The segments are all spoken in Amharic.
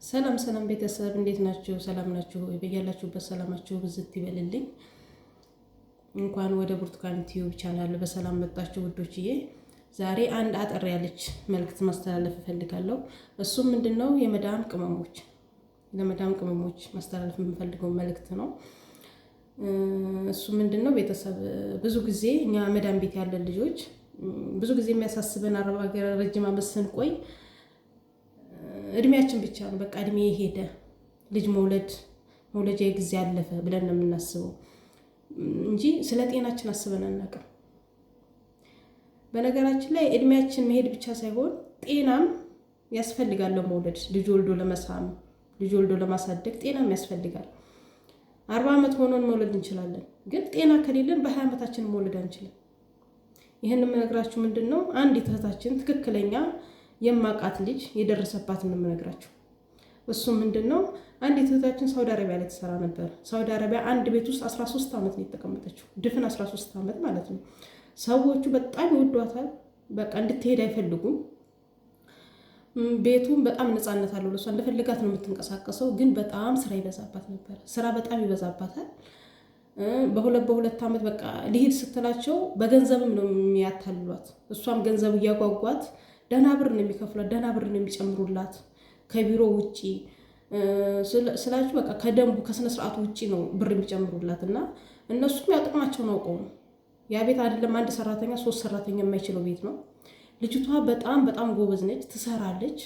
ሰላም ሰላም ቤተሰብ እንዴት ናችሁ? ሰላም ናችሁ? በያላችሁበት ሰላማችሁ ብዝት ይበልልኝ። እንኳን ወደ ብርቱካን ቲዩብ ቻናል በሰላም መጣችሁ ውዶችዬ። ዛሬ አንድ አጠር ያለች መልእክት ማስተላለፍ እፈልጋለሁ። እሱም ምንድነው ለመዳም ቅመሞች ማስተላለፍ የምፈልገው መልእክት ነው። እሱ ምንድነው ቤተሰብ ብዙ ጊዜ እኛ መዳም ቤት ያለን ልጆች ብዙ ጊዜ የሚያሳስበን አረብ ሀገር ረጅም ዓመት ስንቆይ እድሜያችን ብቻ ነው። በቃ እድሜ ሄደ፣ ልጅ መውለጃ ጊዜ አለፈ ብለን ነው የምናስበው እንጂ ስለ ጤናችን አስበን አናውቅም። በነገራችን ላይ እድሜያችን መሄድ ብቻ ሳይሆን ጤናም ያስፈልጋል። ለመውለድ ልጅ ወልዶ ለመሳም፣ ልጅ ወልዶ ለማሳደግ ጤናም ያስፈልጋል። 40 ዓመት ሆኖን መውለድ እንችላለን፣ ግን ጤና ከሌለን በ20 ዓመታችን መውለድ አንችልም። ይህን የምነግራችሁ ምንድነው አንዲት እህታችን ትክክለኛ የማቃት ልጅ የደረሰባትን ነው የምነግራችሁ። እሱ ምንድነው አንዲት እህታችን ሳውዲ አረቢያ ላይ ተሰራ ነበር። ሳውዲ አረቢያ አንድ ቤት ውስጥ 13 ዓመት ነው የተቀመጠችው፣ ድፍን 13 ዓመት ማለት ነው። ሰዎቹ በጣም ይወዷታል፣ በቃ እንድትሄድ አይፈልጉም። ቤቱም በጣም ነፃነት አለው፣ ለሷ እንደፈለጋት ነው የምትንቀሳቀሰው። ግን በጣም ስራ ይበዛባት ነበር፣ ስራ በጣም ይበዛባታል። በሁለት ዓመት በቃ ሊሄድ ስትላቸው በገንዘብም ነው የሚያታልሏት። እሷም ገንዘብ እያጓጓት ደህና ብር ነው የሚከፍሏት፣ ደህና ብር ነው የሚጨምሩላት። ከቢሮ ውጪ ስላችሁ በቃ ከደንቡ ከስነ ስርዓቱ ውጪ ነው ብር የሚጨምሩላት። እና እነሱም ያው ጥቅማቸውን አውቀው ነው። ያ ቤት አይደለም አንድ ሰራተኛ 3 ሰራተኛ የማይችለው ቤት ነው። ልጅቷ በጣም ጎበዝ ነች፣ ትሰራለች።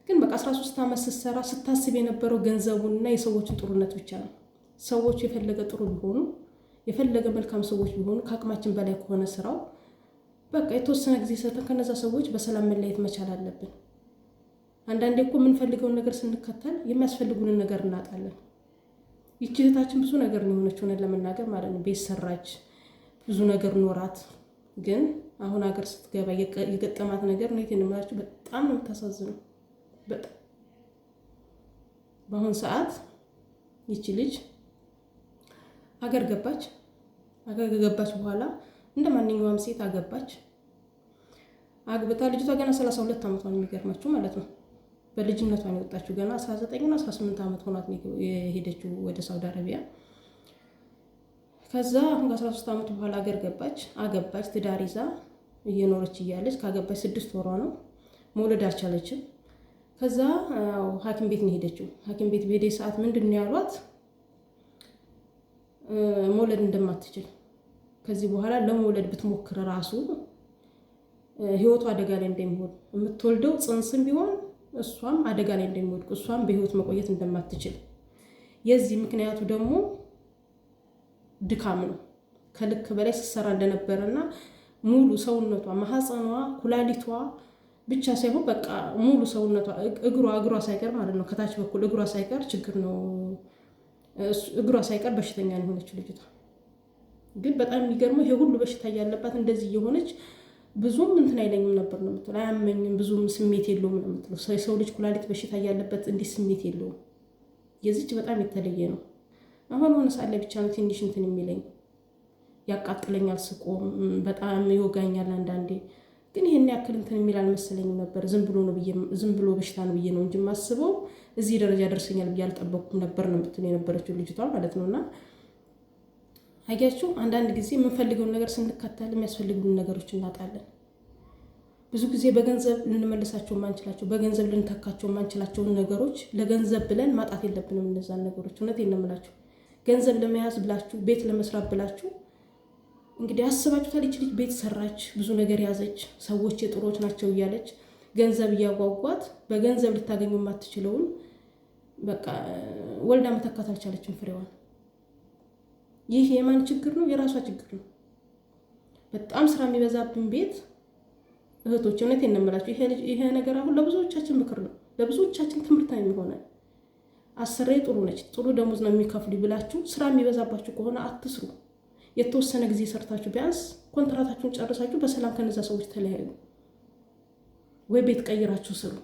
ግን በቃ 13 ዓመት ስትሰራ ስታስብ የነበረው ገንዘቡንና የሰዎችን ጥሩነት ብቻ ነው። ሰዎቹ የፈለገ ጥሩ ቢሆኑ፣ የፈለገ መልካም ሰዎች ቢሆኑ ከአቅማችን በላይ ከሆነ ስራው በቃ የተወሰነ ጊዜ ሰጠን ከነዛ ሰዎች በሰላም መለየት መቻል አለብን። አንዳንዴ እኮ የምንፈልገውን ነገር ስንከተል የሚያስፈልጉንን ነገር እናጣለን። ይቺ እህታችን ብዙ ነገር ነው የሆነች፣ ሆነን ለመናገር ማለት ነው። ቤት ሰራች፣ ብዙ ነገር ኖራት። ግን አሁን ሀገር ስትገባ የገጠማት ነገር ነው የምናችሁ፣ በጣም ነው የምታሳዝነው። በጣም በአሁን ሰዓት ይቺ ልጅ ሀገር ገባች። ሀገር ከገባች በኋላ እንደ ማንኛውም ሴት አገባች። አግብታ ልጅቷ ገና 32 ዓመቷ ነው፣ የሚገርማችሁ ማለት ነው። በልጅነቷ ነው የወጣችው። ገና 19 እና 18 ዓመት ሆኗት የሄደችው ወደ ሳውዲ አረቢያ። ከዛ አሁን ከ13 ዓመት በኋላ ሀገር ገባች፣ አገባች። ትዳር ይዛ እየኖረች እያለች ካገባች 6 ወሯ ነው። መውለድ አልቻለችም። ከዛ ሐኪም ቤት ነው ሄደችው። ሐኪም ቤት በሄደች ሰዓት ምንድን ነው ያሏት? መውለድ እንደማትችል፣ ከዚህ በኋላ ለመውለድ ብትሞክር ራሱ ህይወቱ አደጋ ላይ እንደሚሆን፣ የምትወልደው ጽንስም ቢሆን እሷም አደጋ ላይ እንደሚወድቅ፣ እሷም በህይወት መቆየት እንደማትችል። የዚህ ምክንያቱ ደግሞ ድካም ነው። ከልክ በላይ ስትሰራ እንደነበረና ሙሉ ሰውነቷ ማህፀኗ፣ ኩላሊቷ ብቻ ሳይሆን በቃ ሙሉ ሰውነቷ እግሯ ሳይቀር ማለት ነው፣ ከታች በኩል እግሯ ሳይቀር ችግር ነው። እግሯ ሳይቀር በሽተኛ ነው የሆነችው ልጅቷ። ግን በጣም የሚገርመው ይሄ ሁሉ በሽታ ያለባት እንደዚህ የሆነች ብዙም እንትን አይለኝም ነበር ነው የምትለው። አያመኝም፣ ብዙም ስሜት የለውም ነው የምትለው። የሰው ልጅ ኩላሊት በሽታ ያለበት እንዲህ ስሜት የለውም። የዚች በጣም የተለየ ነው። አሁን ሆነ ሳለ ብቻ ነው ትንሽ እንትን የሚለኝ፣ ያቃጥለኛል፣ ስቆም በጣም ይወጋኛል አንዳንዴ። ግን ይሄን ያክል እንትን የሚል አልመሰለኝም ነበር። ዝም ብሎ በሽታ ነው ብዬ ነው እንጂ የማስበው እዚህ ደረጃ ደርሰኛል ብዬ አልጠበቅኩም ነበር ነው የምትለው የነበረችው ልጅቷ ማለት ነውና አያችሁ፣ አንዳንድ ጊዜ የምንፈልገውን ነገር ስንከተል የሚያስፈልጉን ነገሮች እናጣለን። ብዙ ጊዜ በገንዘብ ልንመልሳቸው ማንችላቸው፣ በገንዘብ ልንተካቸው ማንችላቸውን ነገሮች ለገንዘብ ብለን ማጣት የለብንም። እነዛን ነገሮች እውነቴን ነው የምላችሁ። ገንዘብ ለመያዝ ብላችሁ፣ ቤት ለመስራት ብላችሁ እንግዲህ አስባችሁታል። ይች ልጅ ቤት ሰራች፣ ብዙ ነገር ያዘች፣ ሰዎች የጥሮች ናቸው እያለች ገንዘብ እያጓጓት በገንዘብ ልታገኙ የማትችለውን በቃ ወልዳ መተካት አልቻለችም ፍሬዋን። ይህ የማን ችግር ነው? የራሷ ችግር ነው። በጣም ስራ የሚበዛብን ቤት እህቶች፣ እውነቴን ነው የምላችሁ። ይሄ ነገር አሁን ለብዙዎቻችን ምክር ነው፣ ለብዙዎቻችን ትምህርት ነው የሚሆነን። አሰሬ ጥሩ ነች፣ ጥሩ ደሞዝ ነው የሚከፍሉ ብላችሁ ስራ የሚበዛባችሁ ከሆነ አትስሩ። የተወሰነ ጊዜ ሰርታችሁ ቢያንስ ኮንትራታችሁን ጨርሳችሁ በሰላም ከነዛ ሰዎች ተለያዩ፣ ወይ ቤት ቀይራችሁ ስሩ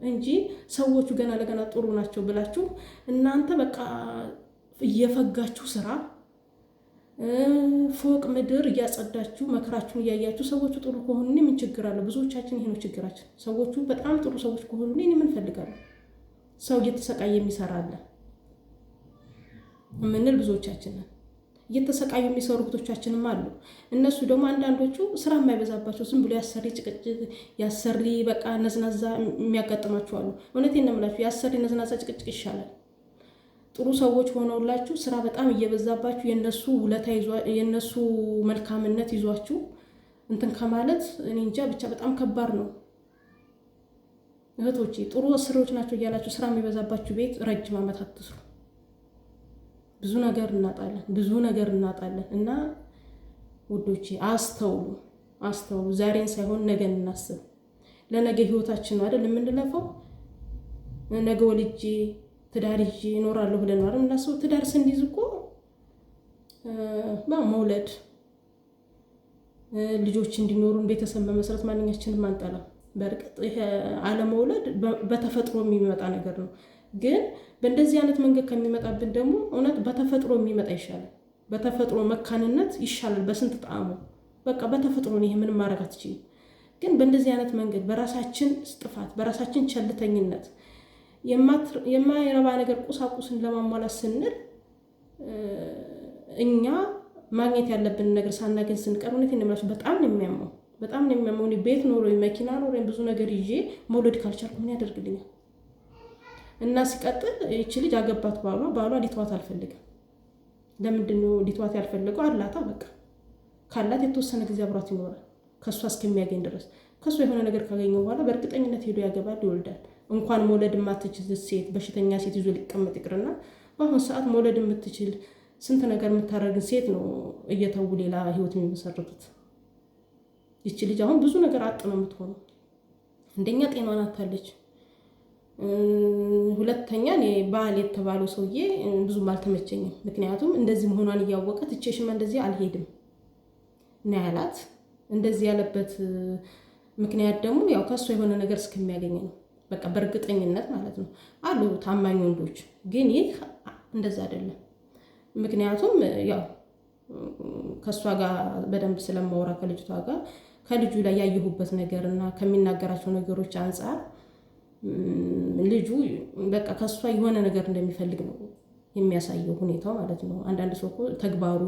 እንጂ ሰዎቹ ገና ለገና ጥሩ ናቸው ብላችሁ እናንተ በቃ እየፈጋችሁ ስራ ፎቅ ምድር እያጸዳችሁ መከራችሁን እያያችሁ ሰዎቹ ጥሩ ከሆኑ ምን ችግር አለ? ብዙዎቻችን ይሄ ነው ችግራችን። ሰዎቹ በጣም ጥሩ ሰዎች ከሆኑ ምን ፈልጋለሁ? ሰው እየተሰቃየ የሚሰራ አለ የምንል ብዙዎቻችን ነን። እየተሰቃዩ የሚሰሩ እህቶቻችንም አሉ። እነሱ ደግሞ አንዳንዶቹ ስራ የማይበዛባቸው ዝም ብሎ ያሰሪ ጭቅጭቅ ያሰሪ በቃ ነዝናዛ የሚያጋጥማቸው አሉ። እውነቴን ነው የምላችሁ፣ ያሰሪ ነዝናዛ ጭቅጭቅ ይሻላል። ጥሩ ሰዎች ሆነውላችሁ ስራ በጣም እየበዛባችሁ የነሱ ውለታ የነሱ መልካምነት ይዟችሁ እንትን ከማለት እኔ እንጃ ብቻ በጣም ከባድ ነው። እህቶቼ ጥሩ አሰሪዎች ናቸው እያላችሁ ስራ የሚበዛባችሁ ቤት ረጅም ዓመት አትስሩ። ብዙ ነገር እናጣለን እና ውዶቼ አስተውሉ። ዛሬን ሳይሆን ነገን እናስብ። ለነገ ህይወታችን ነው አይደል የምንለፈው። ነገ ወልጄ ትዳር ይዤ እኖራለሁ ብለን ነው አይደል እናስበው። ትዳር ስንይዝ እኮ መውለድ ልጆች እንዲኖሩን ቤተሰብ መመስረት ማንኛችንም አንጠላም። በእርግጥ ይሄ አለመውለድ በተፈጥሮ የሚመጣ ነገር ነው። ግን በእንደዚህ አይነት መንገድ ከሚመጣብን ደግሞ እውነት በተፈጥሮ የሚመጣ ይሻላል። በተፈጥሮ መካንነት ይሻላል በስንት ጣዕሙ። በቃ በተፈጥሮ ነው፣ ይሄ ምንም ማድረግ አትችልም። ግን በእንደዚህ አይነት መንገድ በራሳችን ጥፋት በራሳችን ቸልተኝነት የማይረባ ነገር ቁሳቁስን ለማሟላት ስንል እኛ ማግኘት ያለብን ነገር ሳናገኝ ስንቀር እውነቴን ነው የምላችሁ በጣም ነው የሚያመው። ቤት ኖሮኝ መኪና ኖሮኝ ብዙ ነገር ይዤ መውለድ ካልቻልኩ ምን ያደርግልኛል? እና ሲቀጥል ይቺ ልጅ አገባት ባሏ ሊተዋት አልፈልግም። ለምንድን ነው ሊተዋት ያልፈለገው? አላታ በቃ ካላት የተወሰነ ጊዜ አብሯት ይኖራል ከሷ እስከሚያገኝ ድረስ። ከሷ የሆነ ነገር ካገኘ በኋላ በእርግጠኝነት ሄዶ ያገባል፣ ይወልዳል። እንኳን መውለድ የማትችል ሴት በሽተኛ ሴት ይዞ ሊቀመጥ ይቅርና በአሁኑ ሰዓት መውለድ የምትችል ስንት ነገር የምታደርግን ሴት ነው እየተው ሌላ ህይወት የሚመሰርቱት። ይቺ ልጅ አሁን ብዙ ነገር አጥ ነው የምትሆነው። አንደኛ ጤናዋን አታለች። ሁለተኛ እኔ ባል የተባለው ሰውዬ ብዙም አልተመቸኝም። ምክንያቱም እንደዚህ መሆኗን እያወቀ ትቼሽማ እንደዚህ አልሄድም እና ያላት እንደዚህ ያለበት ምክንያት ደግሞ ያው ከሷ የሆነ ነገር እስከሚያገኝ ነው። በቃ በእርግጠኝነት ማለት ነው። አሉ ታማኝ ወንዶች፣ ግን ይህ እንደዛ አይደለም። ምክንያቱም ያው ከሷ ጋር በደንብ ስለማወራ ከልጅቷ ጋር ከልጁ ላይ ያየሁበት ነገር እና ከሚናገራቸው ነገሮች አንጻር ልጁ በቃ ከሷ የሆነ ነገር እንደሚፈልግ ነው የሚያሳየው ሁኔታው ማለት ነው። አንዳንድ ሰው እኮ ተግባሩ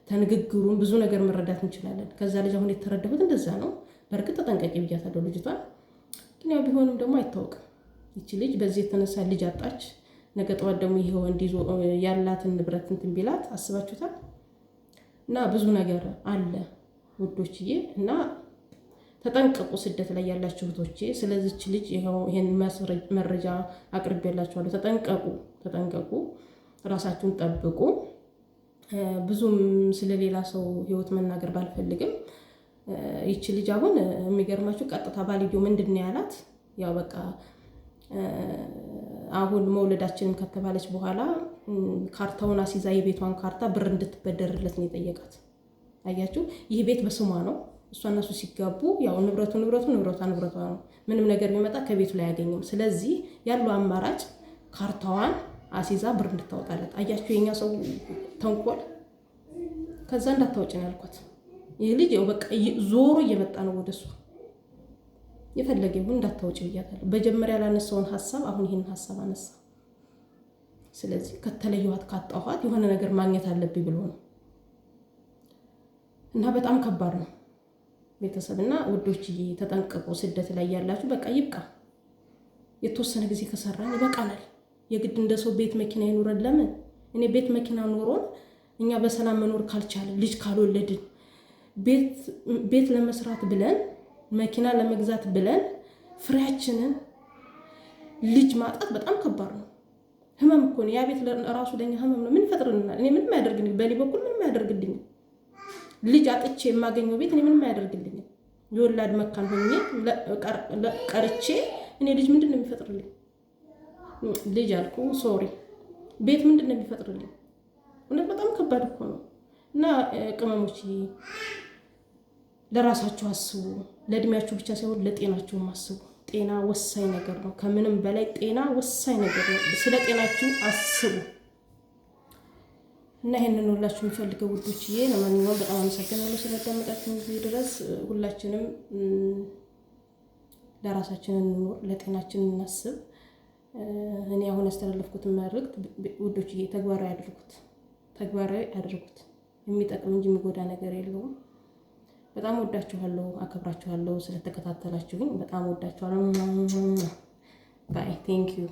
ተንግግሩን ብዙ ነገር መረዳት እንችላለን። ከዛ ልጅ አሁን የተረዳሁት እንደዛ ነው። በእርግጥ ተጠንቀቂ ብያታለሁ ልጅቷን። ግን ያው ቢሆንም ደግሞ አይታወቅም። ይቺ ልጅ በዚህ የተነሳ ልጅ አጣች። ነገ ጠዋት ደግሞ ይሄ ወንድ ይዞ ያላትን ንብረት እንትን ቢላት አስባችሁታል? እና ብዙ ነገር አለ ውዶችዬ፣ እና ተጠንቀቁ። ስደት ላይ ያላችሁ እህቶቼ ስለዚች ልጅ ይሄን መረጃ አቅርቤላችኋለሁ። ተጠንቀቁ፣ ራሳችሁን ጠብቁ። ብዙም ስለሌላ ሰው ህይወት መናገር ባልፈልግም ይቺ ልጅ አሁን የሚገርማችሁ ቀጥታ ባልየው ምንድን ነው ያላት? ያው በቃ አሁን መውለዳችንን ከተባለች በኋላ ካርታውን አስይዛ የቤቷን ካርታ ብር እንድትበደርለት ነው የጠየቃት። አያችሁ፣ ይህ ቤት በስሟ ነው። እሷ እና እሱ ሲጋቡ ያው ንብረቷ ነው። ምንም ነገር ቢመጣ ከቤቱ ላይ አያገኝም። ስለዚህ ያለው አማራጭ ካርታዋን አስይዛ ብር እንድታወጣለት። አያችሁ የኛ ሰው ተንኮል። ከዛ እንዳታወጭ ነው ያልኳት። ይህ ልጅ ያው በቃ ዞሮ እየመጣ ነው ወደሷ። የፈለገ ይሁን እንዳታወጭ ብያታለሁ። በመጀመሪያ ላነሳውን ሀሳብ አሁን ይሄንን ሀሳብ አነሳ። ስለዚህ ከተለየኋት ካጣኋት የሆነ ነገር ማግኘት አለብኝ ብሎ ነው። እና በጣም ከባድ ነው ቤተሰብና ውዶችዬ፣ ተጠንቀቁ። ስደት ላይ ያላችሁ በቃ ይብቃ። የተወሰነ ጊዜ ከሰራን ይበቃናል። የግድ እንደ ሰው ቤት መኪና ይኖረን። ለምን እኔ ቤት መኪና ኖሮን እኛ በሰላም መኖር ካልቻለን ልጅ ካልወለድን ቤት ለመስራት ብለን መኪና ለመግዛት ብለን ፍሬያችንን ልጅ ማጣት በጣም ከባድ ነው። ህመም እኮ ነው ያ ቤት ራሱ ለኛ ህመም ነው። ምን ይፈጥርልናል? እኔ ምንም አያደርግልኝ፣ በእኔ በኩል ምንም አያደርግልኝ። ልጅ አጥቼ የማገኘው ቤት እኔ ምንም አያደርግልኝ። የወላድ መካን ሆኜ ቀርቼ እኔ ልጅ ምንድን ነው የሚፈጥርልኝ? ልጅ አልኩ ሶሪ፣ ቤት ምንድን ነው የሚፈጥርልኝ? እውነት በጣም ከባድ እኮ ነው። እና ቅመሞች ለራሳችሁ አስቡ። ለእድሜያችሁ ብቻ ሳይሆን ለጤናችሁም አስቡ። ጤና ወሳኝ ነገር ነው። ከምንም በላይ ጤና ወሳኝ ነገር ነው። ስለ ጤናችሁ አስቡ። እና ይሄንን ሁላችሁ የሚፈልገው ውዶችዬ፣ ለማንኛውም በጣም አመሰግናለሁ ስለዳመጣችሁ እዚህ ድረስ። ሁላችንም ለራሳችን እንኖር፣ ለጤናችን እናስብ። እኔ አሁን ያስተላለፍኩትን መልእክት ውዶችዬ ተግባራዊ አድርጉት። የሚጠቅም እንጂ የሚጎዳ ነገር የለውም። በጣም ወዳችኋለሁ፣ አከብራችኋለሁ። ስለተከታተላችሁኝ በጣም ወዳችኋለሁ። ባይ ቴንክ ዩ